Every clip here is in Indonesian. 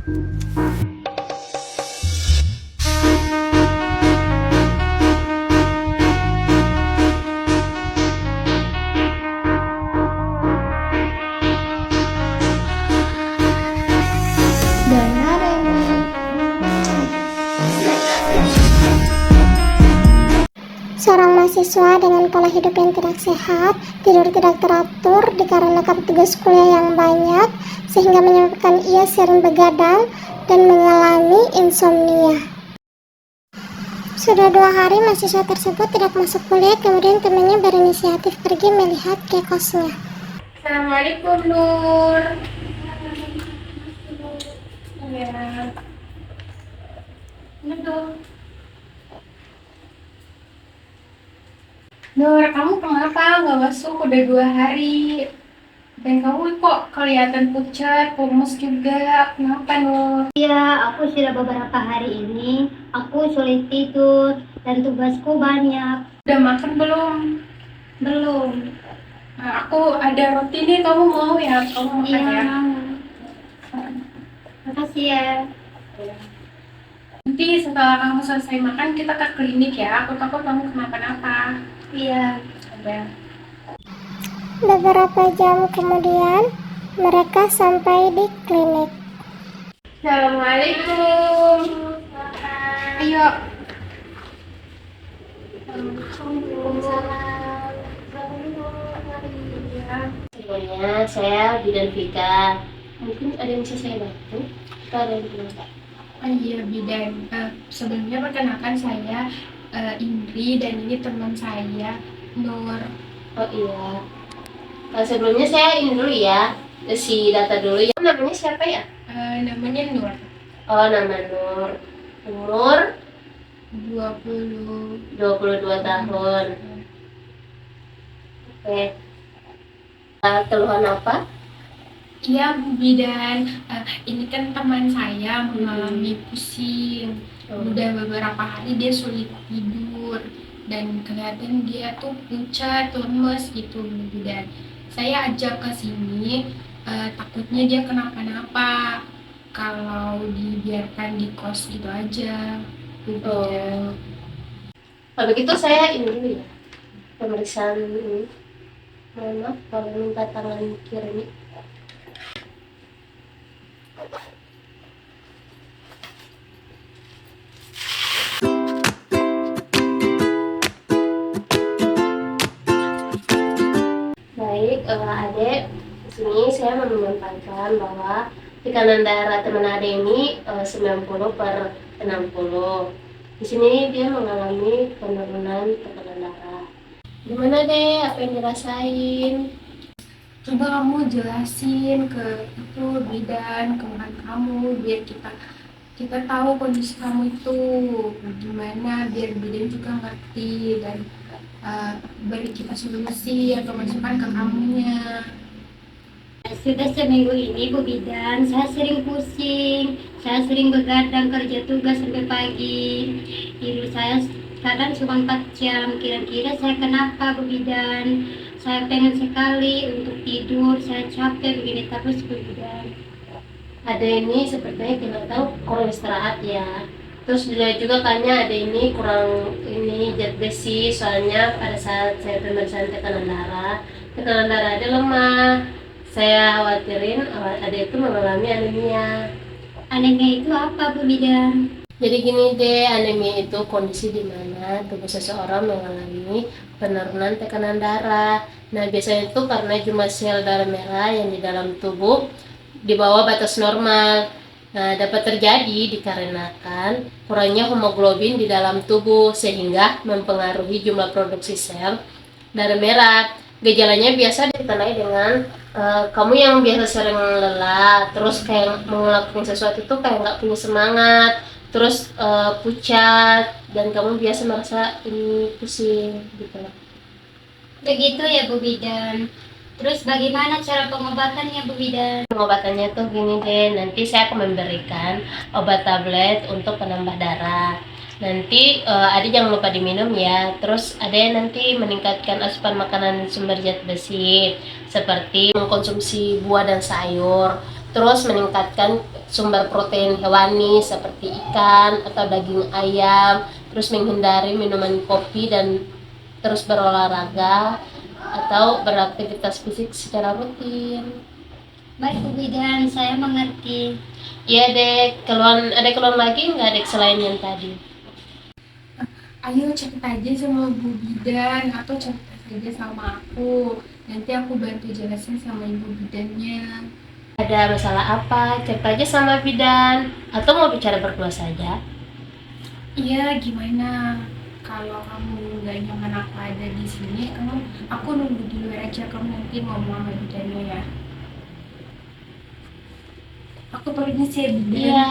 Seorang mahasiswa dengan pola hidup yang tidak sehat, tidur tidak teratur dikarenakan tugas kuliah yang banyak, sehingga menyebabkan ia sering begadang dan mengalami insomnia. Sudah 2 hari mahasiswa tersebut tidak masuk kuliah, kemudian temannya berinisiatif pergi melihat ke kosnya. Assalamualaikum, Nur. Ya. Ini tuh. Nur, kamu kenapa nggak masuk? Udah 2 hari. Dan kamu kok kelihatan pucat, kurus juga. Kenapa, Nur? Ya, aku sudah beberapa hari ini, aku sulit tidur dan tugasku banyak. Udah makan belum? Belum. Nah, aku ada roti nih, kamu mau ya? Kamu makan Iya, ya? makasih ya. Nanti setelah kamu selesai makan, kita ke klinik ya. Aku takut kamu kenapa-napa. Iya. Ya. Beberapa jam kemudian, mereka sampai di klinik. Assalamualaikum. Ayo. Sebelumnya saya Bidan Vika. Mungkin ada yang bisa saya bantu? Atau ada yang belum? Oh iya, Bidan. Sebelumnya perkenalkan saya Indri dan ini teman saya Nur. Oh iya. Sebelumnya saya ini dulu ya, si data dulu ya. Namanya siapa ya? Namanya Nur. Oh, nama Nur. Umur 22 tahun. Oke. Keluhan apa? Iya, Bidan. Ini kan teman saya mengalami pusing. Udah beberapa hari dia sulit tidur dan kelihatan dia tuh pucat, lemes gitu, Bidan. Saya ajak ke sini, takutnya dia kenapa-napa kalau dibiarkan di kos gitu aja, Bidan. Kalau begitu saya ini dulu ya. Pemeriksaan ini. Mohon maaf kalau minta tangan kiri. Baik, Adek, di sini saya mau menyampaikan bahwa tekanan darah teman Adek ini 90/60. Di sini dia mengalami penurunan tekanan darah. Gimana deh, apa yang dirasain? Coba kamu jelasin ke itu Bidan, ke orang kamu biar kita tahu kondisi kamu itu gimana, biar Bidan juga ngerti dan beri kita solusi atau masukan ke kamunya. Sudah seminggu ini, Bu Bidan, saya sering pusing, saya sering begadang kerja tugas sampai pagi. Tidur saya kadang cuma 4 jam. Kira-kira saya kenapa, Bu Bidan? Saya pengen sekali untuk tidur, saya capek begini terus, Bu Bidan. Ada ini sepertinya kita tahu kurang istirahat ya. Terus juga kayaknya ada ini kurang ini zat besi, soalnya pada saat saya pemeriksaan tekanan darah ada lemah. Saya khawatirin ada itu mengalami anemia. Anemia itu apa, Bu Bidan? Jadi gini deh, anemia itu kondisi di mana tubuh seseorang mengalami penurunan tekanan darah. Nah, biasanya itu karena jumlah sel darah merah yang di dalam tubuh di bawah batas normal. Nah, dapat terjadi dikarenakan kurangnya hemoglobin di dalam tubuh sehingga mempengaruhi jumlah produksi sel darah merah. Gejalanya biasa ditandai dengan kamu yang biasa sering lelah, terus kayak mau ngelakuin sesuatu itu kayak nggak punya semangat, terus pucat, dan kamu biasa merasa ini pusing gitu. Begitu ya, Bu Bidan. Terus bagaimana cara pengobatannya, Bu Bidan? Pengobatannya tuh gini deh, nanti saya akan memberikan obat tablet untuk penambah darah. Nanti ada jangan lupa diminum ya. Terus ada yang nanti meningkatkan asupan makanan sumber zat besi seperti mengkonsumsi buah dan sayur. terus meningkatkan sumber protein hewani seperti ikan atau daging ayam, terus menghindari minuman kopi dan terus berolahraga atau beraktivitas fisik secara rutin. Baik Bu Bidan, saya mengerti. Iya dek, ada keluhan lagi nggak dek selain yang tadi? Ayo cerita aja sama Bu Bidan atau cerita saja sama aku. Nanti aku bantu jelasin sama Ibu Bidannya. Ada masalah apa? Cerita aja sama bidan atau mau bicara berdua saja? Iya, gimana? Kalau kamu nggak nyaman aku ada di sini, aku nunggu di luar aja. Kamu nanti ngomong sama bidannya ya. Aku permisi ya, bidan. Iya.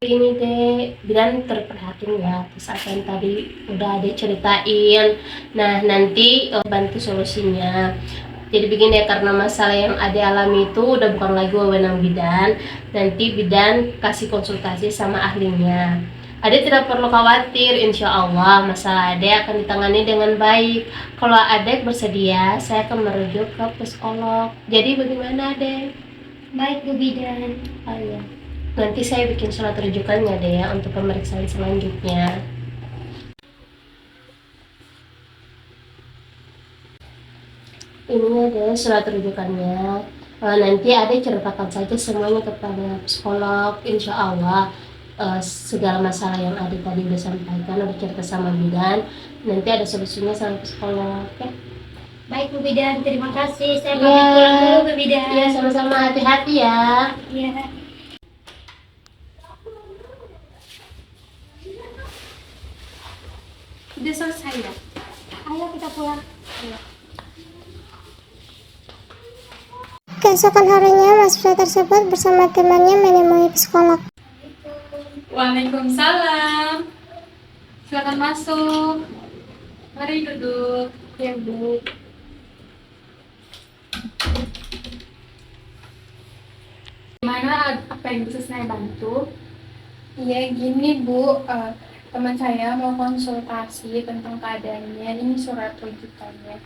Gini deh, bidan terperhatiin ya saat yang tadi udah ada ceritain. Nah nanti bantu solusinya. Jadi begini ya, karena masalah yang Ade alami itu udah bukan lagi wewenang bidan. Nanti bidan kasih konsultasi sama ahlinya. Ade tidak perlu khawatir, insya Allah masalah Ade akan ditangani dengan baik. Kalau Ade bersedia, saya akan merujuk ke psikolog. Jadi bagaimana Ade? Baik Bu Bidan. Oh iya. Nanti saya bikin surat rujukannya deh ya untuk pemeriksaan selanjutnya. Ini ada surat rujukannya. Nanti ada ceritakan saja semuanya kepada psikolog. Insya Allah segala masalah yang ada tadi udah sampaikan, udah cerita sama bidan. Nanti ada solusinya sama psikolog. Ya. Baik Bu Bidan, terima kasih. Saya Iya. pamit pulang dulu Bu Bidan. Iya sama-sama, hati-hati ya. Iya. Udah selesai ya? Ayo kita pulang. Keesokan harinya, mahasiswa tersebut bersama temannya menemui psikolog. Waalaikumsalam. Silakan masuk. Mari duduk. Ya, Bu. Gimana, apa yang bisa saya bantu? Iya, gini Bu, teman saya mau konsultasi tentang keadaannya. Ini surat rujukannya.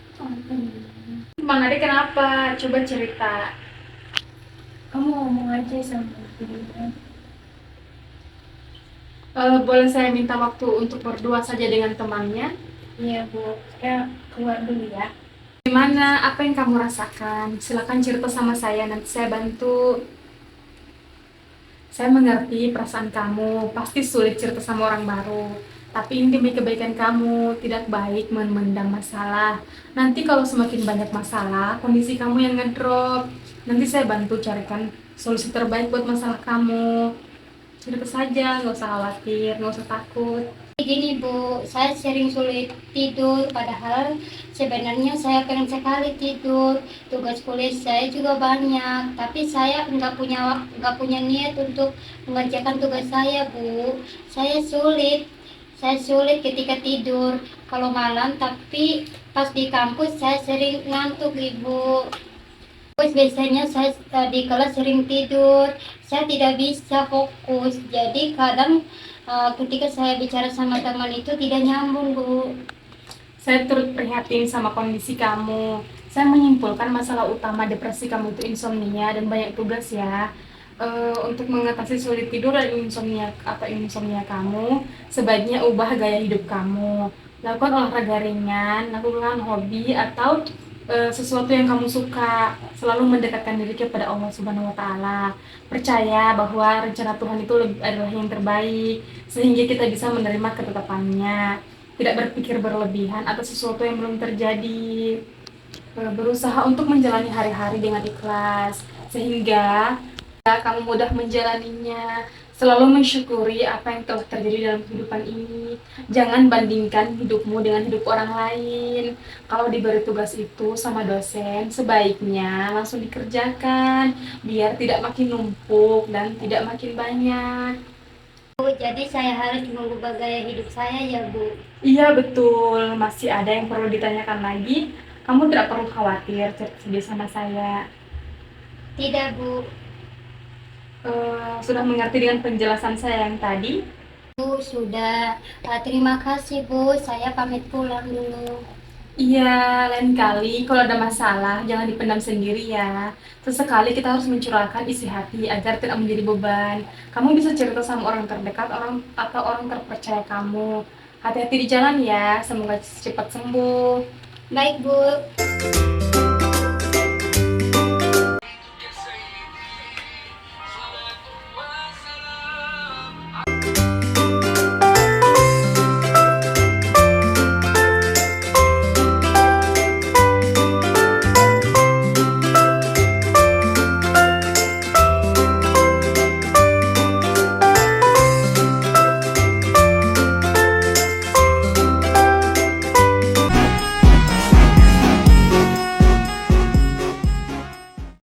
Bang Ade kenapa? Coba cerita. Kamu ngomong aja sama dia. Boleh saya minta waktu untuk berdua saja dengan temannya? Iya Bu, saya keluar dulu ya. Gimana? Apa yang kamu rasakan? Silakan cerita sama saya, nanti saya bantu. Saya mengerti perasaan kamu, pasti sulit cerita sama orang baru. Tapi ini demi kebaikan kamu, tidak baik memendam masalah. Nanti kalau semakin banyak masalah, kondisi kamu yang ngedrop. Nanti saya bantu carikan solusi terbaik buat masalah kamu. Cerita saja, nggak usah khawatir, nggak usah takut. Gini Bu, saya sering sulit tidur, padahal sebenarnya saya pengen sekali tidur. Tugas kuliah saya juga banyak, tapi saya nggak punya niat untuk mengerjakan tugas saya Bu. Saya sulit ketika tidur kalau malam, tapi pas di kampus saya sering ngantuk Ibu. Terus biasanya saya di kelas sering tidur, saya tidak bisa fokus. Jadi kadang ketika saya bicara sama teman itu tidak nyambung Bu. Saya turut prihatin sama kondisi kamu. Saya menyimpulkan masalah utama depresi kamu itu insomnia dan banyak tugas ya. Untuk mengatasi sulit tidur dan insomnia kamu, sebaiknya ubah gaya hidup kamu. Lakukan olahraga ringan, lakukan hobi atau sesuatu yang kamu suka. Selalu mendekatkan diri kepada Allah Subhanahu wa Ta'ala. Percaya bahwa rencana Tuhan itu adalah yang terbaik, sehingga kita bisa menerima ketetapannya. Tidak berpikir berlebihan atas sesuatu yang belum terjadi. Berusaha untuk menjalani hari-hari dengan ikhlas, sehingga kamu mudah menjalaninya. Selalu mensyukuri apa yang telah terjadi dalam kehidupan ini. Jangan bandingkan hidupmu dengan hidup orang lain. Kalau diberi tugas itu sama dosen, sebaiknya langsung dikerjakan, biar tidak makin numpuk dan tidak makin banyak. Bu, jadi saya harus mengubah gaya hidup saya ya Bu. Iya betul, masih ada yang perlu ditanyakan lagi. Kamu tidak perlu khawatir, cerita sama saya. Tidak Bu. Sudah mengerti dengan penjelasan saya yang tadi? Bu, sudah. Terima kasih Bu, saya pamit pulang dulu. Iya, lain kali kalau ada masalah jangan dipendam sendiri ya. Sesekali kita harus mencurahkan isi hati agar tidak menjadi beban. Kamu bisa cerita sama orang terdekat, orang atau orang terpercaya kamu. Hati-hati di jalan ya, semoga cepat sembuh. Baik Bu.